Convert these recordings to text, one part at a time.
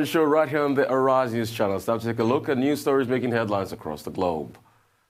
morning show right here on the Arise News channel. It's time to take a look at news stories making headlines across the globe.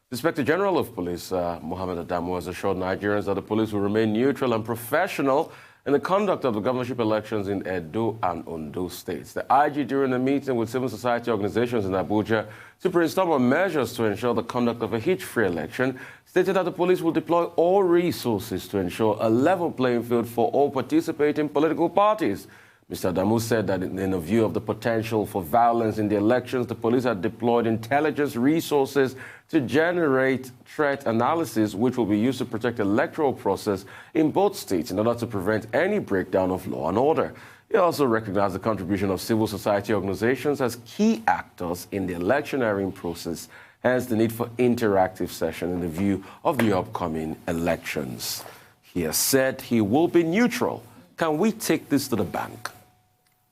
The Inspector General of Police, Mohammed Adamu, has assured Nigerians that the police will remain neutral and professional in the conduct of the governorship elections in Edo and Ondo states. The IG, during a meeting with civil society organizations in Abuja to brainstorm on measures to ensure the conduct of a hitch-free election, stated that the police will deploy all resources to ensure a level playing field for all participating political parties. Mr. Adamu said that in a view of the potential for violence in the elections, the police had deployed intelligence resources to generate threat analysis, which will be used to protect the electoral process in both states in order to prevent any breakdown of law and order. He also recognized the contribution of civil society organizations as key actors in the electioneering process, hence the need for interactive session in the view of the upcoming elections. He has said he will be neutral. Can we take this to the bank?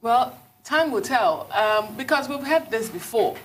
Well, time will tell, because we've had this before.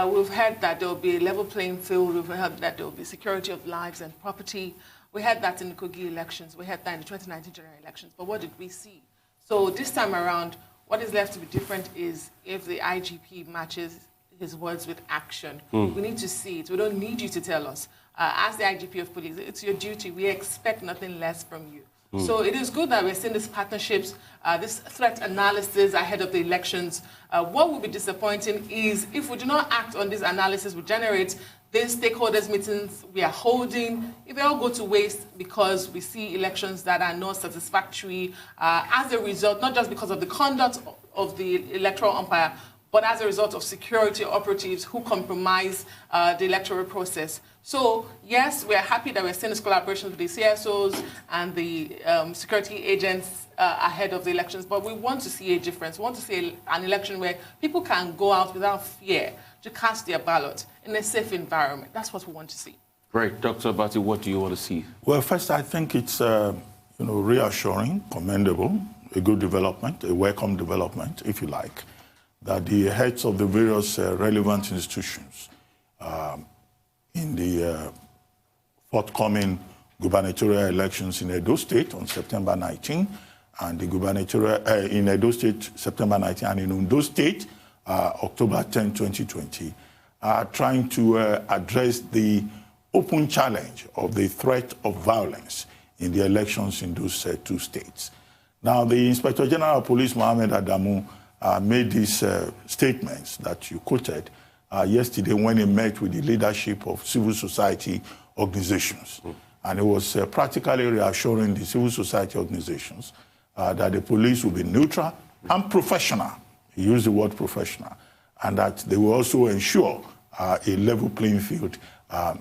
We've heard that there will be a level playing field. We've heard that there will be security of lives and property. We had that in the Kogi elections. We had that in the 2019 general elections. But what did we see? So this time around, what is left to be different is if the IGP matches his words with action. We need to see it. We don't need you to tell us. As the IGP of police, it's your duty. We expect nothing less from you. So it is good that we're seeing these partnerships, this threat analysis ahead of the elections. What will be disappointing is if we do not act on this analysis we generate, these stakeholders meetings we are holding, if they all go to waste because we see elections that are not satisfactory as a result, not just because of the conduct of the electoral umpire, but as a result of security operatives who compromise the electoral process. So, yes, we're happy that we're seeing this collaboration with the CSOs and the security agents ahead of the elections, but we want to see a difference. We want to see an election where people can go out without fear to cast their ballot in a safe environment. That's what we want to see. Great. Dr. Abati, what do you want to see? Well, first, I think it's reassuring, commendable, a good development, a welcome development, if you like, that the heads of the various relevant institutions in the forthcoming gubernatorial elections in Edo State on September 19, and the gubernatorial in Edo State September 19, and in Ondo State October 10, 2020, are trying to address the open challenge of the threat of violence in the elections in those two states. Now, the Inspector General of Police, Mohammed Adamu, made these statements that you quoted yesterday when he met with the leadership of civil society organizations. And it was practically reassuring the civil society organizations that the police will be neutral and professional. He used the word professional. And that they will also ensure a level playing field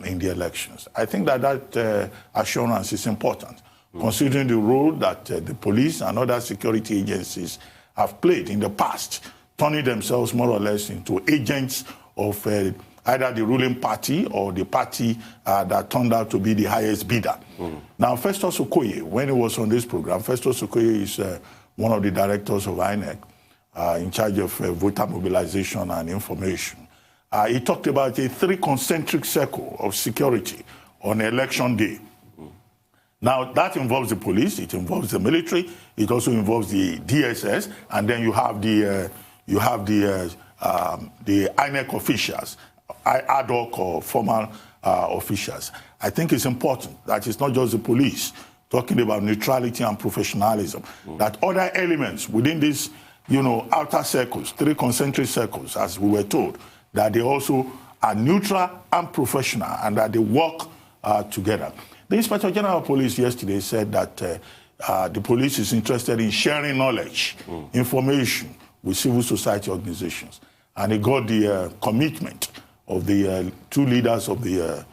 in the elections. I think that assurance is important, considering the role that the police and other security agencies have played in the past, turning themselves more or less into agents of either the ruling party or the party that turned out to be the highest bidder. Now, Festus Okoye, when he was on this program, Festus Okoye is one of the directors of INEC in charge of voter mobilization and information. He talked about a 3 concentric circle of security on election day. Now, that involves the police, it involves the military, it also involves the DSS, and then you have the INEC officials, ad hoc or formal officials. I think it's important that it's not just the police talking about neutrality and professionalism, that other elements within these, outer circles, 3 concentric circles, as we were told, that they also are neutral and professional and that they work together. The Inspector General of Police yesterday said that the police is interested in sharing knowledge, information with civil society organizations. And he got the commitment of the 2 leaders of the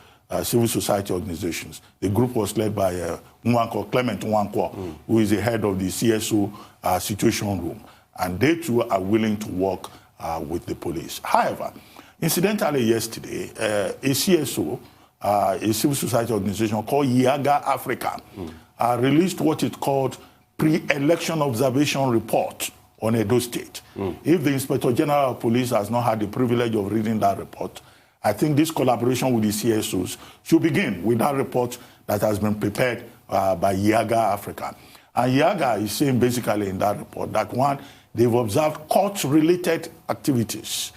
civil society organizations. The group was led by Clement Nwankwo, who is the head of the CSO Situation Room. And they too are willing to work with the police. However, incidentally yesterday, a CSO, a civil society organization called Yaga Africa, released what it called pre-election observation report on Edo State. If the Inspector General of Police has not had the privilege of reading that report, I think this collaboration with the CSOs should begin with that report that has been prepared by Yaga Africa. And Yaga is saying basically in that report that, 1, they've observed court-related activities.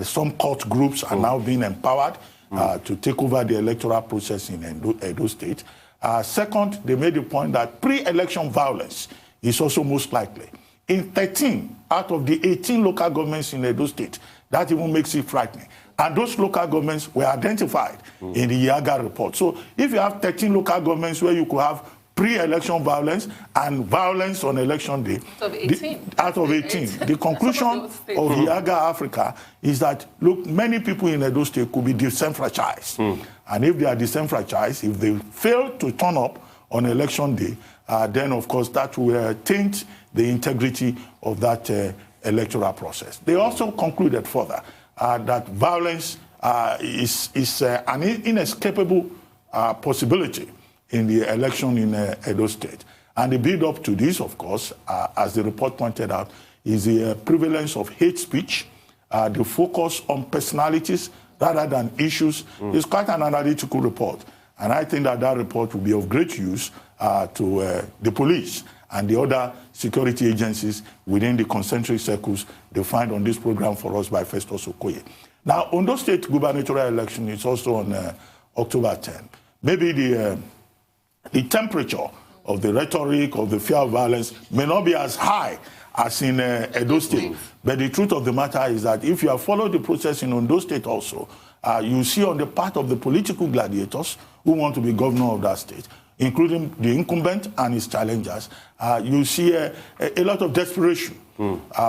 Some court groups are now being empowered to take over the electoral process in Edo State. Second, they made the point that pre-election violence is also most likely. In 13 out of the 18 local governments in Edo State, that even makes it frightening. And those local governments were identified in the Yaga report. So if you have 13 local governments where you could have pre-election violence and violence on election day, out of 18, the conclusion of Yaga Africa is that, look, many people in Edo State could be disenfranchised. And if they are disenfranchised, if they fail to turn up on election day, then, of course, that will taint the integrity of that electoral process. They also concluded further that violence is an inescapable possibility in the election in Edo State. And the build-up to this, of course, as the report pointed out, is the prevalence of hate speech, the focus on personalities rather than issues. It's quite an analytical report. And I think that that report will be of great use to the police and the other security agencies within the concentric circles defined on this program for us by Festus Okoye. Now, Ondo State gubernatorial election is also on October 10. Maybe the temperature of the rhetoric of the fear of violence may not be as high as in Edo State. But the truth of the matter is that if you have followed the process in Ondo State also, you see on the part of the political gladiators who want to be governor of that state, including the incumbent and his challengers, you see a lot of desperation,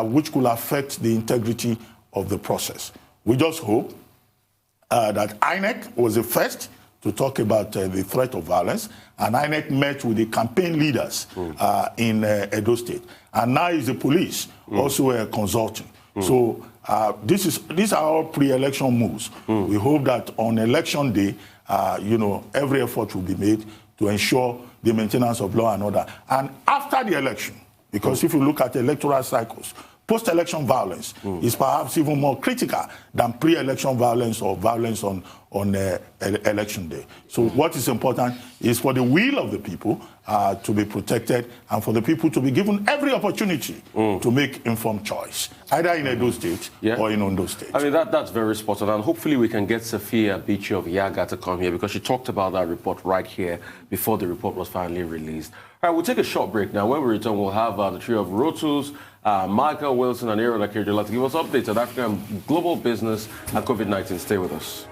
which could affect the integrity of the process. We just hope that INEC was the first to talk about the threat of violence, and INEC met with the campaign leaders in Edo State. And now is the police also consulting. So these are all pre-election moves. We hope that on election day, every effort will be made to ensure the maintenance of law and order. And after the election, because if you look at electoral cycles, post-election violence is perhaps even more critical than pre-election violence or violence on election day. So what is important is for the will of the people to be protected and for the people to be given every opportunity to make informed choice, either in Edo State or in Ondo State. I mean, that's very spot on. And hopefully we can get Sophia Bichi of Yaga to come here because she talked about that report right here before the report was finally released. All right, we'll take a short break now. When we return, we'll have the trio of Rotus, Michael Wilson and Aaron Akerjola to give us updates on African global business and COVID-19. Stay with us.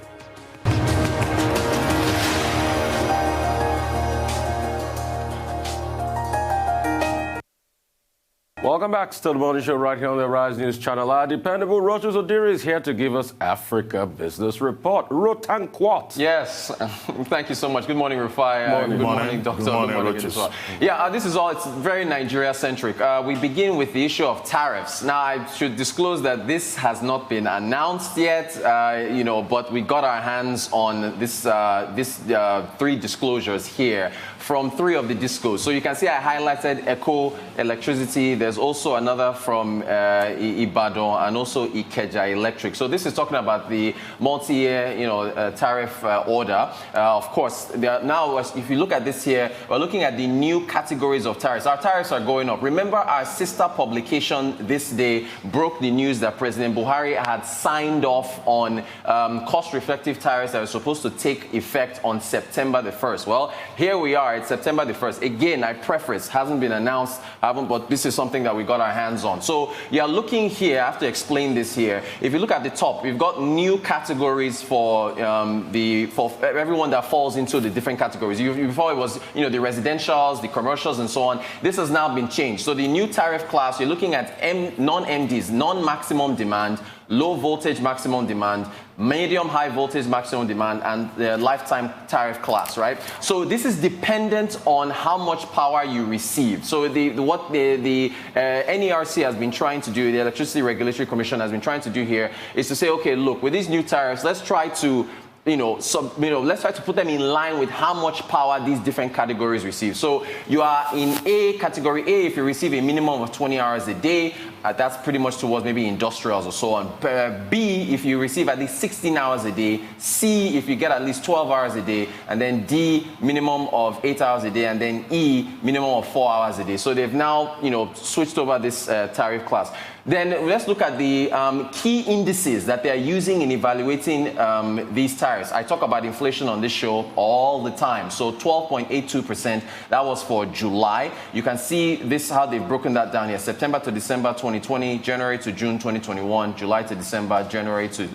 Welcome back to the Morning Show right here on the Rise News Channel. Our dependable Rotus Odiri is here to give us Africa Business Report. Rotanquat. Yes, thank you so much. Good morning, Rufai. Good morning, Doctor. Good morning, Rotus. Yeah, this is all, it's very Nigeria-centric. We begin with the issue of tariffs. Now, I should disclose that this has not been announced yet, but we got our hands on this, three disclosures here from three of the discos. So you can see I highlighted Eco Electricity. There's also another from Ibadan and also Ikeja Electric. So this is talking about the multi-year, tariff order. Of course, now if you look at this here, we're looking at the new categories of tariffs. Our tariffs are going up. Remember, our sister publication this day broke the news that President Buhari had signed off on cost-reflective tariffs that were supposed to take effect on September the 1st. Well, here we are. It's September the 1st. Again, I preface, hasn't been announced, but this is something that we got our hands on. So you're looking here, I have to explain this here. If you look at the top, we've got new categories for everyone that falls into the different categories. Before it was, the residentials, the commercials, and so on. This has now been changed. So the new tariff class, you're looking at non-MDs, non-maximum demand, low voltage maximum demand, medium high voltage maximum demand, and the lifetime tariff class, right? So this is dependent on how much power you receive. So what the NERC has been trying to do, the Electricity Regulatory Commission has been trying to do here, is to say, okay, look, with these new tariffs, let's try to let's try to put them in line with how much power these different categories receive. So you are in A, category A, if you receive a minimum of 20 hours a day, that's pretty much towards maybe industrials or so on. B, if you receive at least 16 hours a day. C, if you get at least 12 hours a day. And then D, minimum of 8 hours a day. And then E, minimum of 4 hours a day. So they've now, switched over this tariff class. Then let's look at the key indices that they are using in evaluating these tariffs. I talk about inflation on this show all the time. So 12.82%, that was for July. You can see this, how they've broken that down here. September to December 2020, January to June 2021, July to December, January to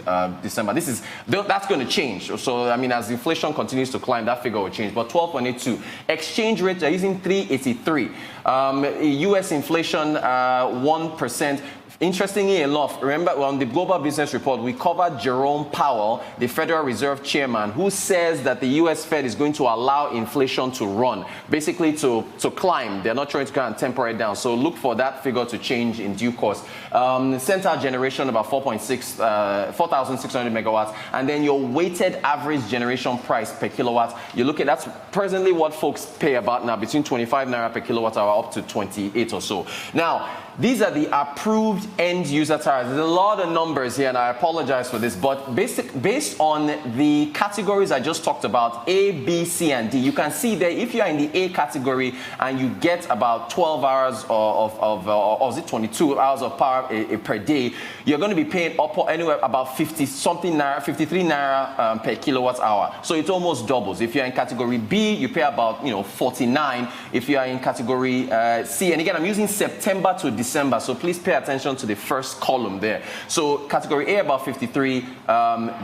December. That's going to change. So, I mean, as inflation continues to climb, that figure will change. But 12.82. Exchange rate, they're using 383. US inflation, 1%. Interestingly enough, remember on the Global Business Report, we covered Jerome Powell, the Federal Reserve Chairman, who says that the U.S. Fed is going to allow inflation to run, basically to climb. They're not trying to kind of temper it down. So look for that figure to change in due course. Central generation, about 4,600 megawatts. And then your weighted average generation price per kilowatt, you look at that's presently what folks pay about now, between 25 naira per kilowatt hour up to 28 or so. Now, these are the approved end user tariffs. There's a lot of numbers here, and I apologize for this, but based on the categories I just talked about, A, B, C, and D, you can see that if you're in the A category and you get about 12 hours or is it 22 hours of power per day, you're going to be paying up anywhere about 50-something naira, 53 naira per kilowatt hour. So it almost doubles. If you're in category B, you pay about 49. If you are in category C, and again, I'm using September to December, so please pay attention to the first column there. So category A about 53,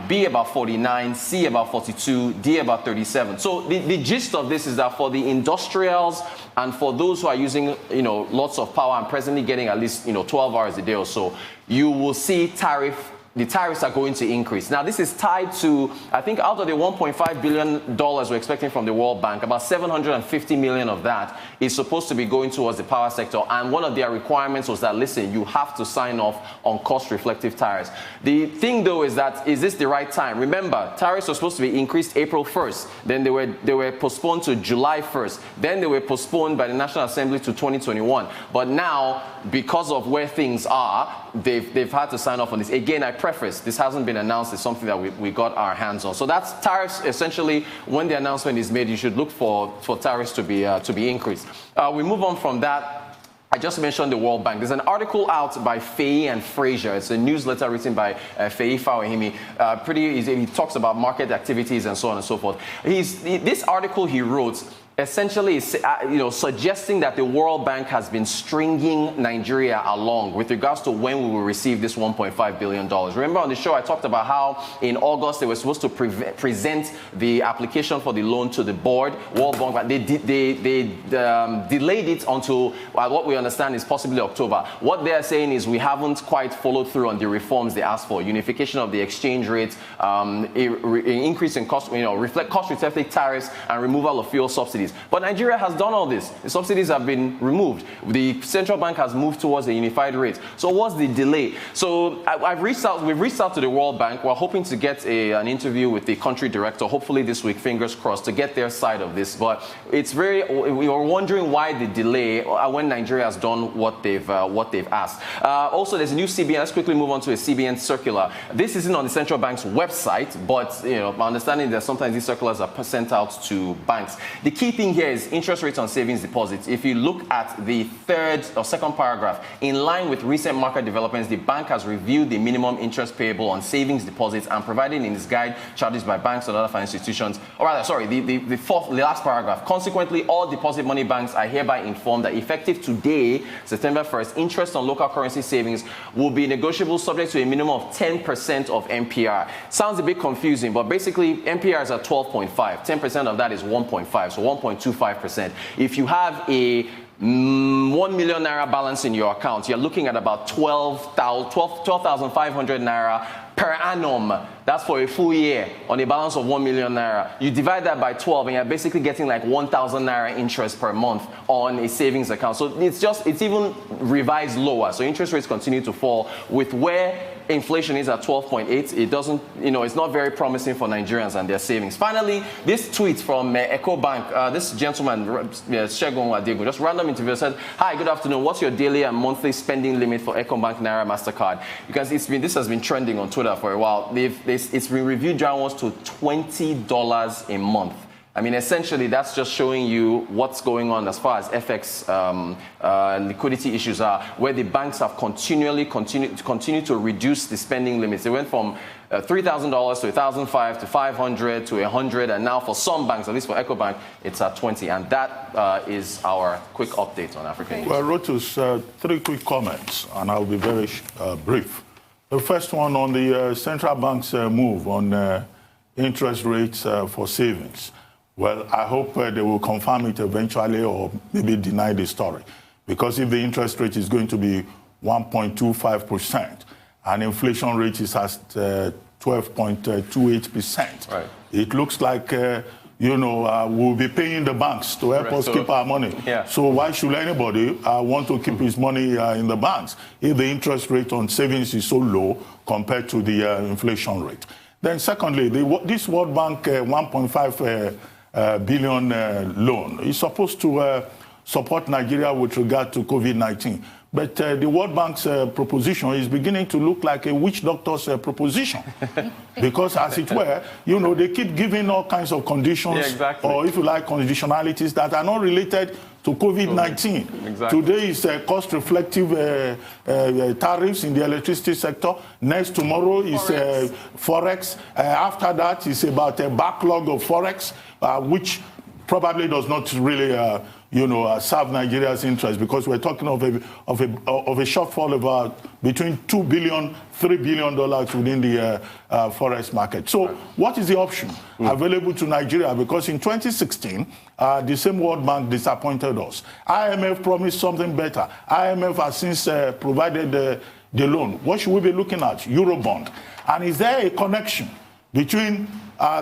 B about 49, C about 42, D about 37. So the gist of this is that for the industrials and for those who are using lots of power and presently getting at least 12 hours a day or so, you will see the tariffs are going to increase. Now, this is tied to, I think, out of the $1.5 billion we're expecting from the World Bank, about 750 million of that is supposed to be going towards the power sector. And one of their requirements was that, listen, you have to sign off on cost-reflective tariffs. The thing, though, is that, is this the right time? Remember, tariffs were supposed to be increased April 1st. Then they were postponed to July 1st. Then they were postponed by the National Assembly to 2021. But now, because of where things are, they've had to sign off on this. Again, I preface, this hasn't been announced. It's something that we got our hands on. So that's tariffs. Essentially, when the announcement is made, you should look for tariffs to be increased. We move on from that. I just mentioned the World Bank. There's an article out by Faye and Fraser. It's a newsletter written by Faye Fawahimi. He talks about market activities and so on and so forth. This article he wrote essentially is suggesting that the World Bank has been stringing Nigeria along with regards to when we will receive this $1.5 billion. Remember on the show I talked about how in August they were supposed to present the application for the loan to the board, World Bank, but they delayed it until what we understand is possibly October. What they are saying is we haven't quite followed through on the reforms they asked for: unification of the exchange rate, increase in cost, cost-reflective tariffs, and removal of fuel subsidies. But Nigeria has done all this. The subsidies have been removed. The central bank has moved towards a unified rate. So what's the delay? So we've reached out to the World Bank. We're hoping to get an interview with the country director, hopefully this week, fingers crossed, to get their side of this. But we were wondering why the delay when Nigeria has done what they've asked. Also, there's a new CBN. Let's quickly move on to a CBN circular. This isn't on the central bank's website, but my understanding that sometimes these circulars are sent out to banks. The key thing here is interest rates on savings deposits. If you look at the third or second paragraph, in line with recent market developments, the bank has reviewed the minimum interest payable on savings deposits and provided in its guide charges by banks and other financial institutions. Or rather, sorry, the last paragraph. Consequently, all deposit money banks are hereby informed that effective today, September 1st, interest on local currency savings will be negotiable subject to a minimum of 10% of MPR. Sounds a bit confusing, but basically MPR is at 12.5. 10% of that is 1.5, so 1.25%. If you have a 1 million naira balance in your account, you're looking at about 12,500 naira per annum. That's for a full year on a balance of 1 million naira. You divide that by 12 and you're basically getting like 1,000 naira interest per month on a savings account. So it's even revised lower. So interest rates continue to fall with where inflation is at 12.8. It doesn't, it's not very promising for Nigerians and their savings. Finally, this tweet from Eco Bank, this gentleman, Shegun Wadegu, just random interviewer said, "Hi, good afternoon. What's your daily and monthly spending limit for Ecobank Naira Mastercard?" Because this has been trending on Twitter for a while. It's been reviewed downwards to $20 a month. I mean, essentially, that's just showing you what's going on as far as FX liquidity issues are, where the banks have continued to reduce the spending limits. They went from $3,000 to $1,500 to $500 to $100, and now for some banks, at least for EcoBank, it's at $20. And that is our quick update on African news. Well, Rotus, 3 quick comments, and I'll be very brief. The first one on the central bank's move on interest rates for savings. Well, I hope they will confirm it eventually or maybe deny the story. Because if the interest rate is going to be 1.25% and inflation rate is at 12.28%, right, it looks like, we'll be paying the banks to help us keep our money. Yeah. So why should anybody want to keep his money in the banks if the interest rate on savings is so low compared to the inflation rate? Then secondly, this World Bank 1.5 billion loan is supposed to support Nigeria with regard to COVID-19. But the World Bank's proposition is beginning to look like a witch doctor's proposition. Because, as it were, they keep giving all kinds of conditions, yeah, exactly, or if you like, conditionalities that are not related to COVID-19. Exactly. Today is cost-reflective tariffs in the electricity sector. Next, tomorrow is Forex. After that is about a backlog of Forex, which probably does not really serve Nigeria's interest, because we're talking of a shortfall of between $2 billion, $3 billion within the forex market. So what is the option available to Nigeria? Because in 2016, the same World Bank disappointed us. IMF promised something better. IMF has since provided the loan. What should we be looking at? Eurobond. And is there a connection between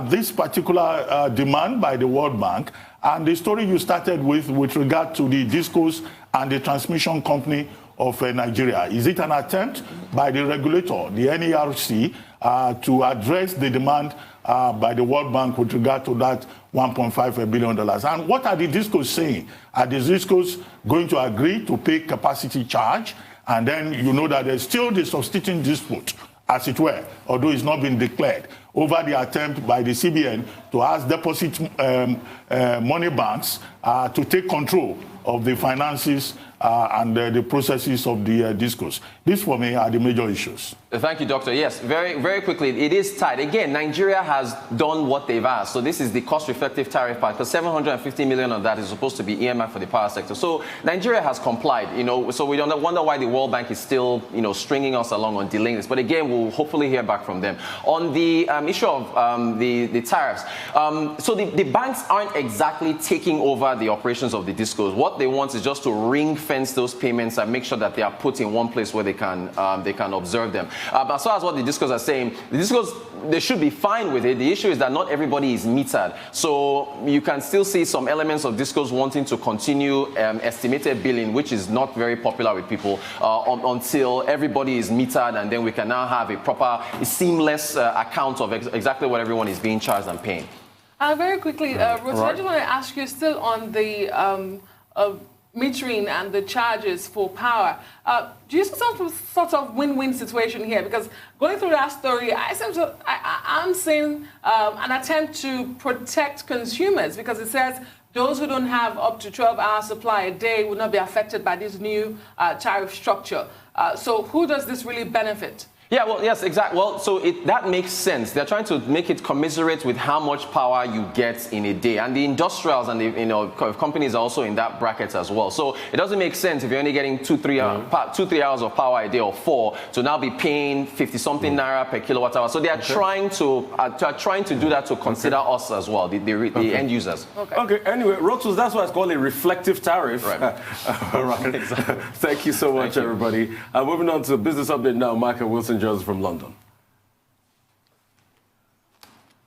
this particular demand by the World Bank and the story you started with regard to the discos and the transmission company of Nigeria? Is it an attempt by the regulator, the NERC, to address the demand by the World Bank with regard to that $1.5 billion? And what are the discos saying? Are the discos going to agree to pay capacity charge? And then you know that there's still the substituting dispute, as it were, although it's not been declared, over the attempt by the CBN to ask deposit money banks to take control of the finances and the processes of the discos. These, for me, are the major issues. Thank you, Doctor. Yes, very, very quickly, it is tight. Again, Nigeria has done what they've asked. So this is the cost-reflective tariff part, because 750 million of that is supposed to be earmarked for the power sector. So Nigeria has complied, so we don't wonder why the World Bank is still, stringing us along on delaying this. But again, we'll hopefully hear back from them. On the issue of the tariffs, so the banks aren't exactly taking over the operations of the discos. What they want is just to ring-fence those payments and make sure that they are put in one place where they can observe them. As far as what the discos are saying, the discos, they should be fine with it. The issue is that not everybody is metered. So you can still see some elements of discos wanting to continue estimated billing, which is not very popular with people, until everybody is metered, and then we can now have a proper, seamless account of exactly what everyone is being charged and paying. Very quickly, Rosa, I just want to ask you still on the metering and the charges for power. Do you see some sort of win-win situation here? Because going through that story, I'm seeing an attempt to protect consumers, because it says those who don't have up to 12-hour supply a day will not be affected by this new tariff structure. So who does this really benefit? Yeah, well, yes, exactly. Well, so that makes sense. They're trying to make it commiserate with how much power you get in a day. And the industrials and the companies are also in that bracket as well. So it doesn't make sense if you're only getting 2-3 hours of power a day, or 4, to now be paying 50-something naira per kilowatt hour. So they are trying to do that to consider us as well, the end users. Okay. Anyway, Rotus, that's why it's called a reflective tariff. Right. All right. Exactly. Thank you so much, everybody. Moving on to the business update now. Michael Wilson joins from London.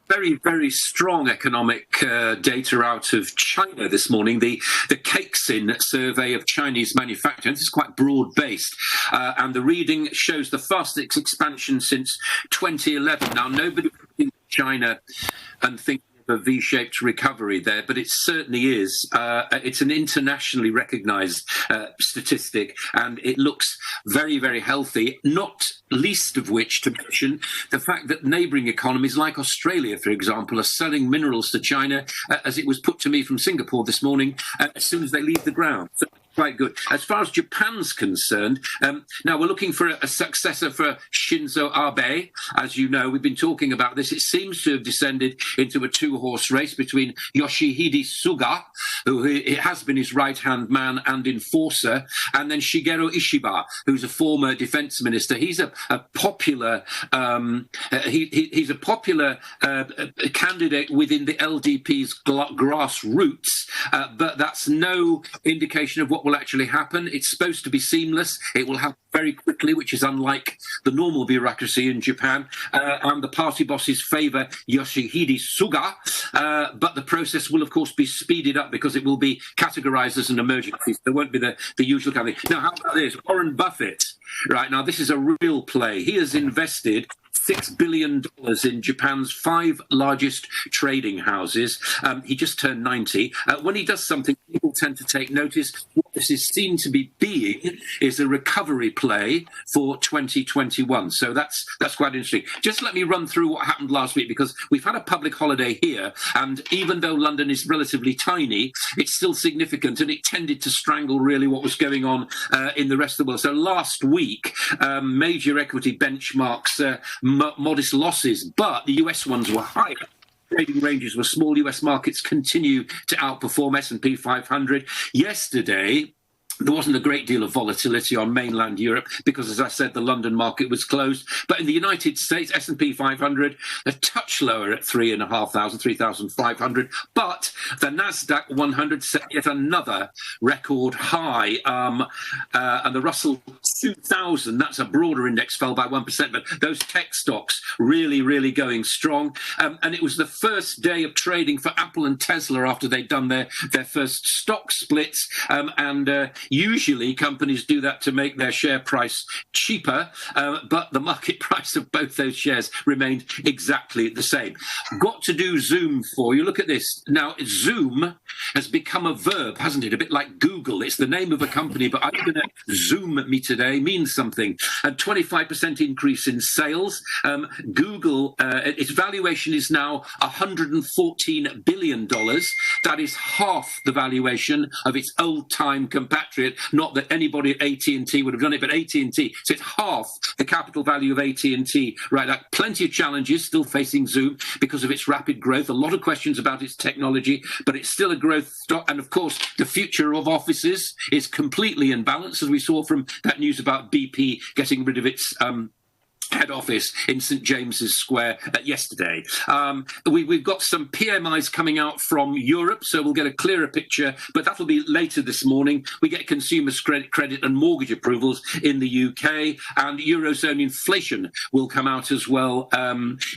Very, very strong economic data out of China this morning. The Caixin survey of Chinese manufacturing. This is quite broad-based, and the reading shows the fastest expansion since 2011. Now, nobody in China and thinking of a V-shaped recovery there, but it certainly is. It's an internationally recognised statistic, and it looks very, very healthy, not least of which to mention the fact that neighbouring economies like Australia, for example, are selling minerals to China, as it was put to me from Singapore this morning, as soon as they leave the ground. So quite good. As far as Japan's concerned, now we're looking for a successor for Shinzo Abe. As you know, we've been talking about this. It seems to have descended into a two-horse race between Yoshihide Suga, who it has been his right-hand man and enforcer, and then Shigeru Ishiba, who's a former defence minister. He's a popular he's a popular candidate within the LDP's grassroots, but that's no indication of what will actually happen. It's supposed to be seamless. It will happen very quickly, which is unlike the normal bureaucracy in Japan. And the party bosses favour Yoshihide Suga, but the process will, of course, be speeded up because it will be categorised as an emergency. There won't be the usual kind of thing. Now, how about this? Warren Buffett. Right, now this is a real play. He has invested $6 billion in Japan's 5 largest trading houses. He just turned 90. When he does something, people tend to take notice. What this is seen to be being is a recovery play for 2021. So that's quite interesting. Just let me run through what happened last week, because we've had a public holiday here, and even though London is relatively tiny, it's still significant, and it tended to strangle really what was going on in the rest of the world. So last week, major equity benchmarks modest losses, but the US ones were higher. Trading ranges were small. US markets continue to outperform S&P 500. Yesterday, there wasn't a great deal of volatility on mainland Europe because, as I said, the London market was closed. But in the United States, S&P 500, a touch lower at 3,500. But the NASDAQ 100 set yet another record high. And the Russell 2000, that's a broader index, fell by 1%. But those tech stocks really, really going strong. And it was the first day of trading for Apple and Tesla after they'd done their first stock splits. Usually companies do that to make their share price cheaper, but the market price of both those shares remained exactly the same. Got to do Zoom for you. Look at this. Now, Zoom has become a verb, hasn't it? A bit like Google. It's the name of a company, but I'm going to Zoom at me today means something. A 25% increase in sales. Google, its valuation is now $114 billion. That is half the valuation of its old-time compatriot. Not that anybody at AT&T would have done it, but AT&T. So it's half the capital value of AT&T. Right, like plenty of challenges still facing Zoom because of its rapid growth. A lot of questions about its technology, but it's still a growth stock. And of course, the future of offices is completely in balance, as we saw from that news about BP getting rid of its head office in St James's Square yesterday. We've got some PMIs coming out from Europe, so we'll get a clearer picture, but that'll be later this morning. We get consumer credit and mortgage approvals in the UK, and Eurozone inflation will come out as well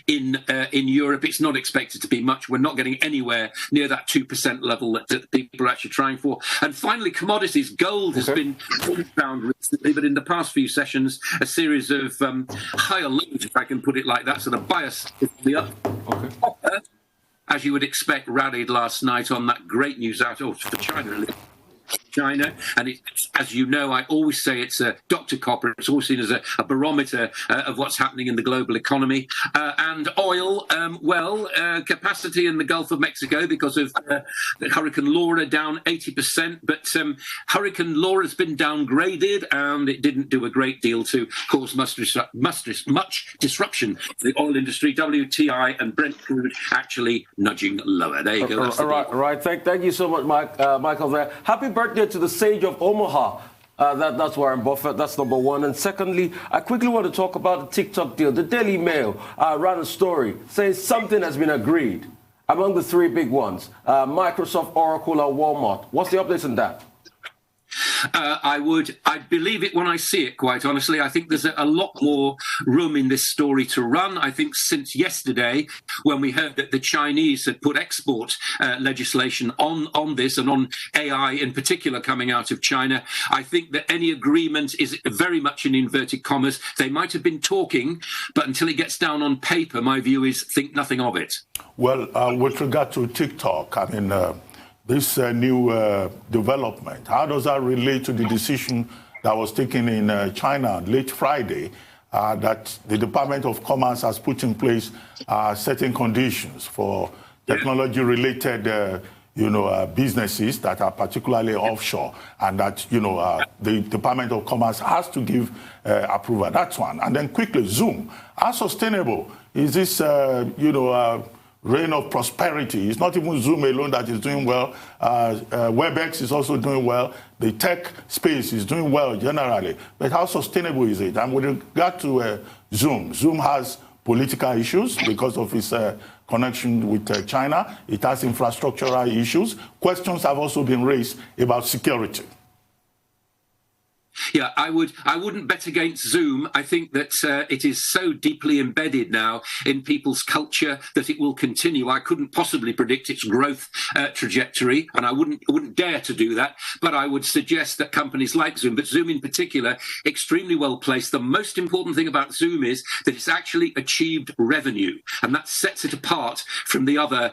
in Europe. It's not expected to be much. We're not getting anywhere near that 2% level that people are actually trying for. And finally, commodities. Gold has been found recently, but in the past few sessions, a series of higher lows, if I can put it like that, so the bias is the up. Copper, as you would expect, rallied last night on that great news out for China. And it's, as you know, I always say it's a Dr. Copper. It's always seen as a barometer of what's happening in the global economy. And oil, capacity in the Gulf of Mexico because of Hurricane Laura down 80%. But Hurricane Laura has been downgraded, and it didn't do a great deal to cause much disruption to the oil industry. WTI and Brent crude actually nudging lower. There you go. Right. Thank you so much, Michael. There. Happy birthday to the Sage of Omaha. That's Warren Buffett. That's number one. And secondly, I quickly want to talk about the TikTok deal. The Daily Mail ran a story saying something has been agreed among the 3 big ones, Microsoft, Oracle, and Walmart. What's the update on that? I believe it when I see it, quite honestly. I think there's a lot more room in this story to run. I think since yesterday, when we heard that the Chinese had put export legislation on this and on AI in particular coming out of China, I think that any agreement is very much in inverted commas. They might have been talking, but until it gets down on paper, my view is think nothing of it. Well, with regard to TikTok, I mean, this new development, how does that relate to the decision that was taken in China late Friday that the Department of Commerce has put in place certain conditions for technology-related businesses that are particularly offshore, and that, the Department of Commerce has to give approval. That's one. And then quickly, Zoom. How sustainable is this, reign of prosperity? It's not even Zoom alone that is doing well. WebEx is also doing well. The tech space is doing well generally. But how sustainable is it? And with regard to Zoom has political issues because of its connection with China. It has infrastructural issues. Questions have also been raised about security. Yeah, I wouldn't bet against Zoom. I think that it is so deeply embedded now in people's culture that it will continue. I couldn't possibly predict its growth trajectory, and I wouldn't dare to do that. But I would suggest that companies like Zoom, but Zoom in particular, extremely well placed. The most important thing about Zoom is that it's actually achieved revenue, and that sets it apart from the other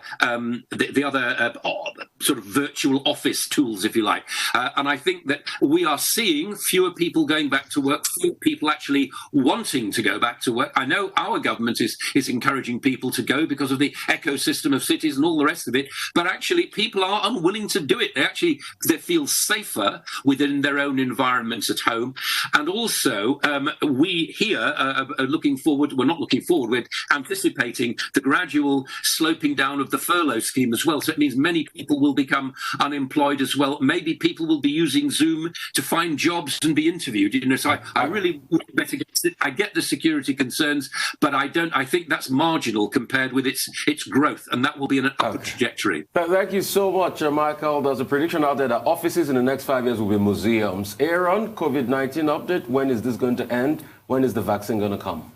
sort of virtual office tools, if you like. And I think that we are seeing fewer people going back to work, fewer people actually wanting to go back to work. I know our government is encouraging people to go because of the ecosystem of cities and all the rest of it, but actually people are unwilling to do it. They feel safer within their own environments at home. And also, we here are looking forward, we're anticipating the gradual sloping down of the furlough scheme as well. So it means many people will become unemployed as well. Maybe people will be using Zoom to find jobs and be interviewed. So I really would bet against it. I get the security concerns, but I think that's marginal compared with its growth, and that will be an upward trajectory. Thank you so much, Michael. There's a prediction out there that offices in the next 5 years will be museums. Aaron, COVID-19 update. When is this going to end? When is the vaccine going to come?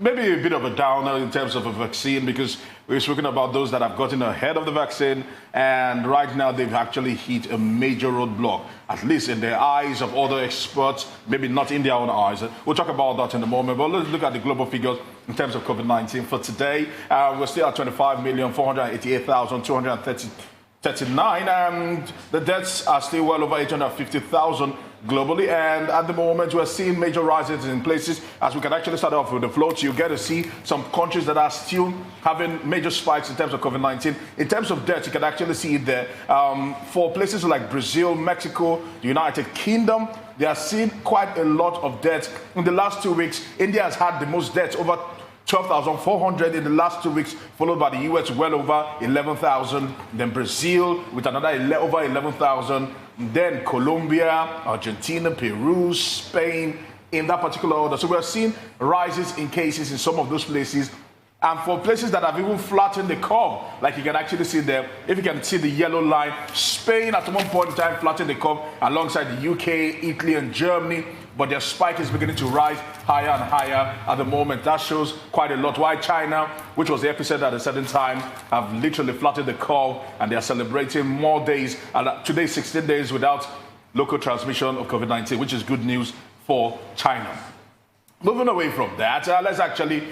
Maybe a bit of a downer in terms of a vaccine, because we're speaking about those that have gotten ahead of the vaccine, and right now they've actually hit a major roadblock, at least in the eyes of other experts, maybe not in their own eyes. We'll talk about that in a moment, but let's look at the global figures in terms of COVID-19 for today. We're still at 25,488,239, and the deaths are still well over 850,000 globally, and at the moment we're seeing major rises in places. As we can actually start off with the floats, you get to see some countries that are still having major spikes in terms of COVID-19. In terms of deaths, you can actually see it there. For places like Brazil, Mexico, the United Kingdom, they are seeing quite a lot of deaths. In the last 2 weeks, India has had the most deaths, over 12,400 in the last 2 weeks, followed by the US, well over 11,000. Then Brazil with another over 11,000. Then Colombia, Argentina, Peru, Spain, in that particular order. So we're seeing rises in cases in some of those places. And for places that have even flattened the curve, like you can actually see there, if you can see the yellow line, Spain at one point in time flattened the curve alongside the UK, Italy, and Germany. But their spike is beginning to rise higher and higher at the moment. That shows quite a lot why China, which was the epicenter at a certain time, have literally flattened the curve, and they are celebrating more days. Today, 16 days without local transmission of COVID-19, which is good news for China. Moving away from that, let's actually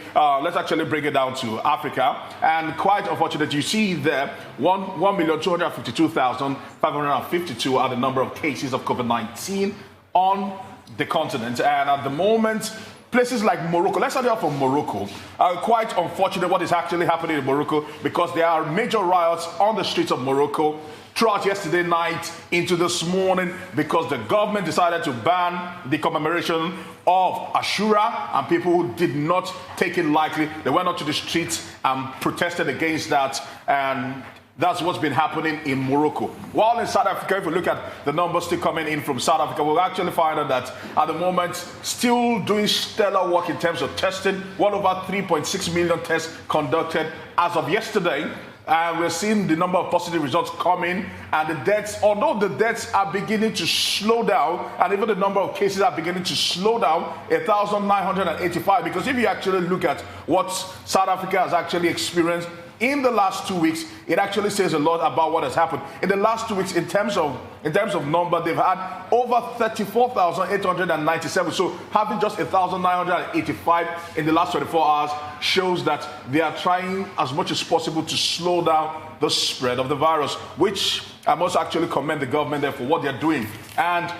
bring it down to Africa. And quite unfortunate, you see there, 1,252,552 are the number of cases of COVID-19 on the continent. And at the moment, places like Morocco, let's start off from Morocco. Quite unfortunate what is actually happening in Morocco, because there are major riots on the streets of Morocco throughout yesterday night into this morning, because the government decided to ban the commemoration of Ashura, and people did not take it lightly. They went out to the streets and protested against that, and that's what's been happening in Morocco. While in South Africa, if we look at the numbers still coming in from South Africa, we'll actually find out that at the moment, still doing stellar work in terms of testing. Well over 3.6 million tests conducted as of yesterday. And we're seeing the number of positive results coming, and the deaths, although the deaths are beginning to slow down, and even the number of cases are beginning to slow down, 1,985, because if you actually look at what South Africa has actually experienced in the last 2 weeks, it actually says a lot about what has happened. In the last 2 weeks, in terms of number, they've had over 34,897. So having just 1,985 in the last 24 hours shows that they are trying as much as possible to slow down the spread of the virus, which I must actually commend the government there for what they're doing. And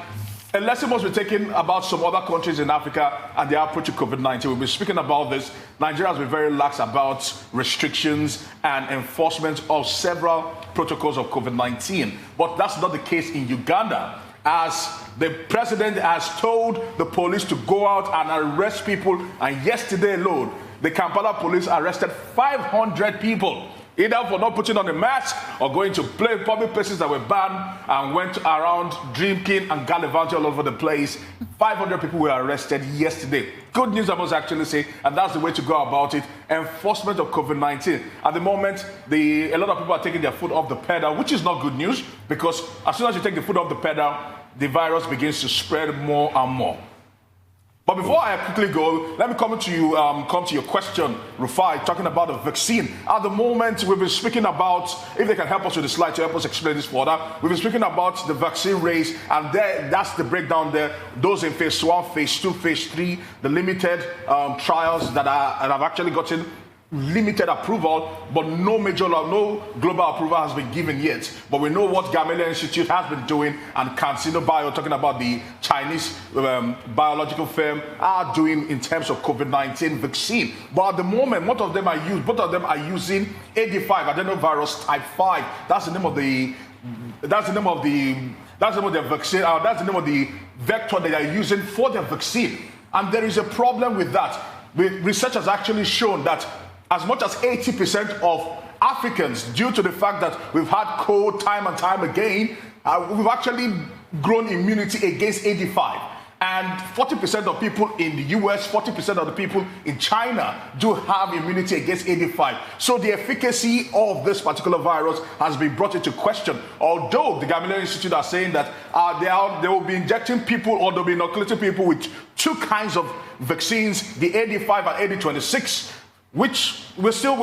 a lesson must be taken about some other countries in Africa and their approach to COVID-19. We'll be speaking about this. Nigeria has been very lax about restrictions and enforcement of several protocols of COVID-19. But that's not the case in Uganda, as the president has told the police to go out and arrest people. And yesterday alone, the Kampala police arrested 500 people, either for not putting on a mask or going to public places that were banned, and went around drinking and gallivanting all over the place. 500 people were arrested yesterday. Good news, I must actually say, and that's the way to go about it. Enforcement of COVID-19. At the moment, a lot of people are taking their foot off the pedal, which is not good news, because as soon as you take the foot off the pedal, the virus begins to spread more and more. But before I quickly go, let me come to your question, Rufai, talking about the vaccine. At the moment, we've been speaking about, if they can help us with the slide to help us explain this further, we've been speaking about the vaccine race, and that's the breakdown there. Those in phase 1, phase 2, phase 3, the limited trials that have actually gotten limited approval, but no global approval has been given yet. But we know what Gamaleya Institute has been doing, and CanSino Bio, talking about the Chinese biological firm, are doing in terms of COVID-19 vaccine. But at the moment, both of them are using AD5, adenovirus type 5. That's the name of the vaccine. That's the name of the vector they are using for their vaccine. And there is a problem with that. Research has actually shown that as much as 80% of Africans, due to the fact that we've had cold time and time again, we've actually grown immunity against AD5. And 40% of people in the US, 40% of the people in China do have immunity against AD5. So the efficacy of this particular virus has been brought into question. Although the Gamaleya Institute are saying that they will be injecting people, or they'll be inoculating people with two kinds of vaccines, the AD5 and AD26, which we're still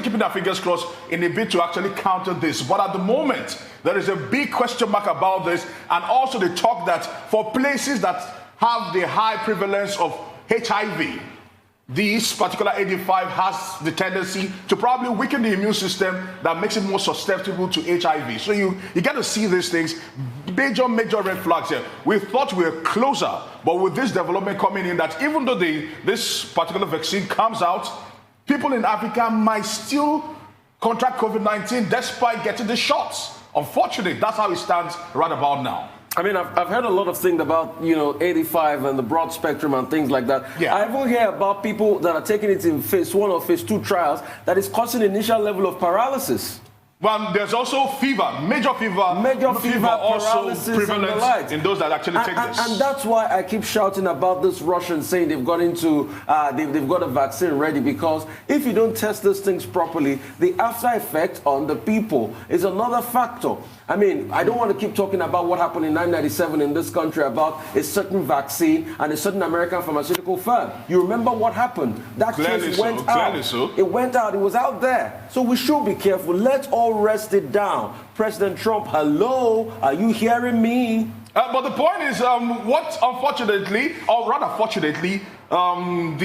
keeping our fingers crossed in a bid to actually counter this. But at the moment, there is a big question mark about this, and also the talk that for places that have the high prevalence of HIV, this particular AD5 has the tendency to probably weaken the immune system that makes it more susceptible to HIV. So you get to see these things, major red flags here. We thought we were closer, but with this development coming in, that even though this particular vaccine comes out, people in Africa might still contract COVID-19 despite getting the shots. Unfortunately, that's how it stands right about now. I mean, I've heard a lot of things about, AD5 and the broad spectrum and things like that. Yeah. I even hear about people that are taking it in phase 1 or phase 2 trials that is causing initial level of paralysis. Well, there's also fever, major fever also prevalent in those that actually take this. And that's why I keep shouting about this Russians saying they've got a vaccine ready, because if you don't test these things properly, the after effect on the people is another factor. I mean, I don't want to keep talking about what happened in 1997 in this country about a certain vaccine and a certain American pharmaceutical firm. You remember what happened? That case went out. It went out. It was out there. So we should be careful. Let's all rest it down. President Trump, hello? Are you hearing me? But the point is, what unfortunately, or rather fortunately, what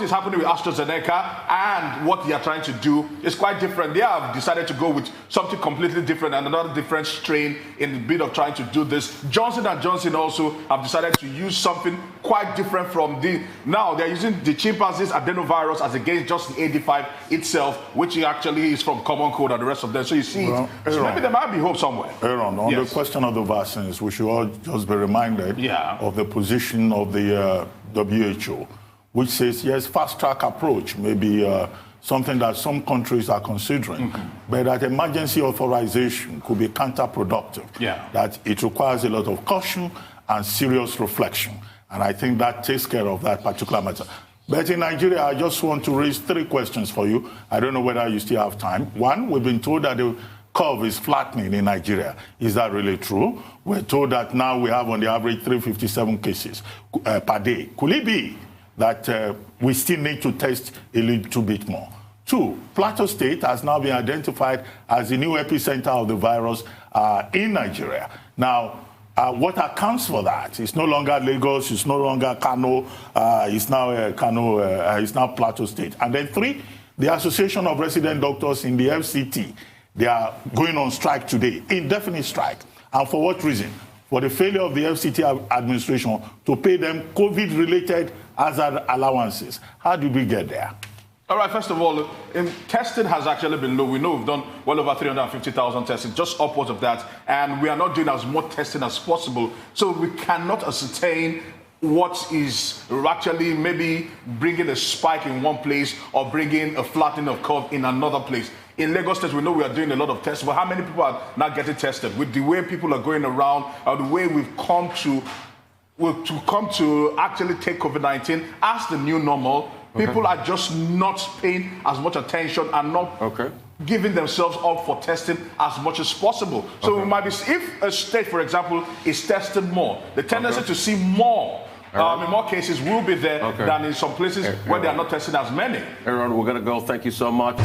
is happening with AstraZeneca and what they are trying to do is quite different. They have decided to go with something completely different and another different strain in the bid of trying to do this. Johnson & Johnson also have decided to use something quite different from now they're using the chimpanzee's adenovirus as against just the AD5 itself, which actually is from common cold and the rest of them. So you see, so maybe there might be hope somewhere. Aaron, on the question of the vaccines, we should all just be reminded of the position of the WHO, which says, yes, fast-track approach may be something that some countries are considering, but that emergency authorization could be counterproductive, that it requires a lot of caution and serious reflection. And I think that takes care of that particular matter. But in Nigeria, I just want to raise 3 questions for you. I don't know whether you still have time. One, we've been told that the curve is flattening in Nigeria. Is that really true? We're told that now we have on the average 357 cases per day. Could it be that we still need to test a little bit more? 2, Plateau State has now been identified as the new epicenter of the virus in Nigeria. Now, what accounts for that? It's no longer Lagos, it's no longer Kano, it's now Plateau State. And then 3, the Association of Resident Doctors in the FCT, they are going on strike today, indefinite strike. And for what reason? For the failure of the FCT administration to pay them COVID-related hazard allowances. How did we get there? All right, first of all, testing has actually been low. We know we've done well over 350,000 testing, just upwards of that, and we are not doing as much testing as possible. So we cannot ascertain what is actually maybe bringing a spike in one place or bringing a flattening of curve in another place. In Lagos State, we know we are doing a lot of tests, but how many people are not getting tested? With the way people are going around, or the way we've come to actually take COVID-19 as the new normal, people are just not paying as much attention and not giving themselves up for testing as much as possible. So it might be, if a state, for example, is tested more, the tendency to see more in more cases will be there than in some places where they are not testing as many. Aaron, we're going to go. Thank you so much.